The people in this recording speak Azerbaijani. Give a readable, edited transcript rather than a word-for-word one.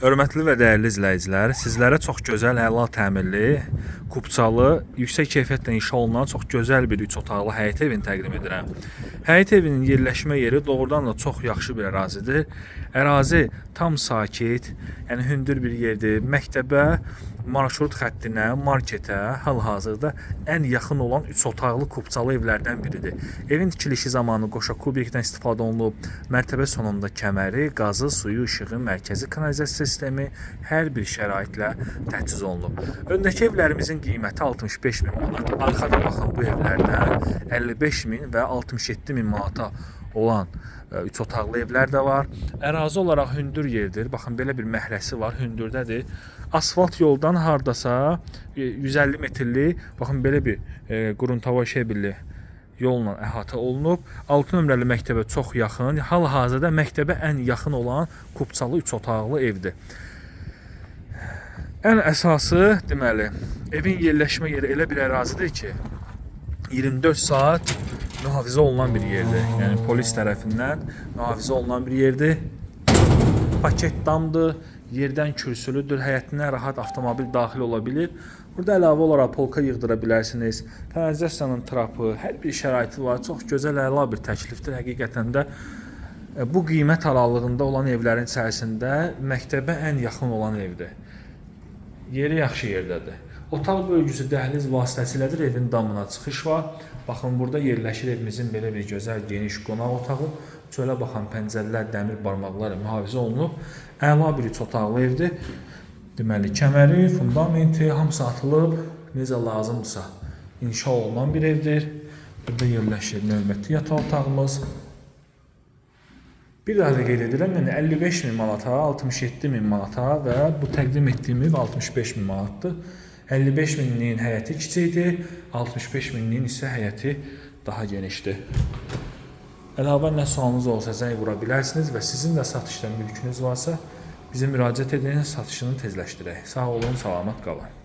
Hörmətli və dəyərli izləyicilər, sizlərə çox gözəl, əla təmirli, kubçalı, yüksək keyfiyyətlə inşa olunan çox gözəl bir 3 otaqlı həyət evini təqdim edirəm. Həyət evinin yerləşmə yeri doğrudan da çox yaxşı bir ərazidir. Ərazi tam sakit, yəni hündür bir yerdir. Məktəbə, marşrut xəttinə, marketə hal-hazırda ən yaxın olan 3 otaqlı kubçalı evlərdən biridir. Evin tikilişi zamanı qoşa kubyekdən istifadə olunub. Mərtəbə sonunda kəməri, qazı, suyu, işığı, mərkəzi kanalizasiya sistemi hər bir şəraitlə təchiz olunub. Öndəki evlərimizin qiyməti 65 min manat. Arxada baxın, bu evlərdən 55 min və 67 min manata olan 3 otaqlı evlər də var. Ərazi olaraq hündür yerdir. Baxın, belə bir məhəlləsi var, hündürdədir. Asfalt yoldan hardasa 150 metrlik, baxın belə bir quruntava şebilli yolla əhatə olunub. 6 nömrəli məktəbə çox yaxın, hal-hazırda məktəbə ən yaxın olan kubçalı 3 otaqlı evdir. Ən əsası, deməli, evin yerləşmə yeri elə bir ərazidir ki, 24 saat mühafizə olunan bir yerdir. Yəni polis tərəfindən mühafizə olunan bir yerdir. Paket damdır, yerdən kürsülüdür, həyətinə rahat avtomobil daxil ola bilir. Burada əlavə olaraq polka yığdıra bilərsiniz. Kanalizasiyanın trapı, hər bir şəraiti var. Çox gözəl, əla bir təklifdir. Həqiqətən də bu qiymət aralığında olan evlərin içərisində məktəbə ən yaxın olan evdir. Yeri yaxşı yerdədir. Otaq bölgüsü dəhliz vasitəsilədir, evin damına çıxış var. Baxın, burada yerləşir evimizin belə bir gözəl, geniş qonaq otağı. Çölə baxan pəncərələr dəmir barmaqlarla mühafizə olunub. Əla bir 3 otaqlı evdir. Deməli, kəməri, fundamenti hamısı atılıb, necə lazımdırsa inşa olunan bir evdir. Burada yerləşir növbəti yataq otağımız. Bir daha da qeyd edirəm, yəni 55 min manata, 67 min manata və bu təqdim etdiyim ev 65 min manatdır. 55 minliyin həyəti kiçikdir, 65 minliyin isə həyəti daha genişdir. Əlavə nə sualınız olsa zəng vura bilərsiniz və sizin də satışda mülkünüz varsa bizə müraciət edin, satışını tezləşdirək. Sağ olun, salamat qalın.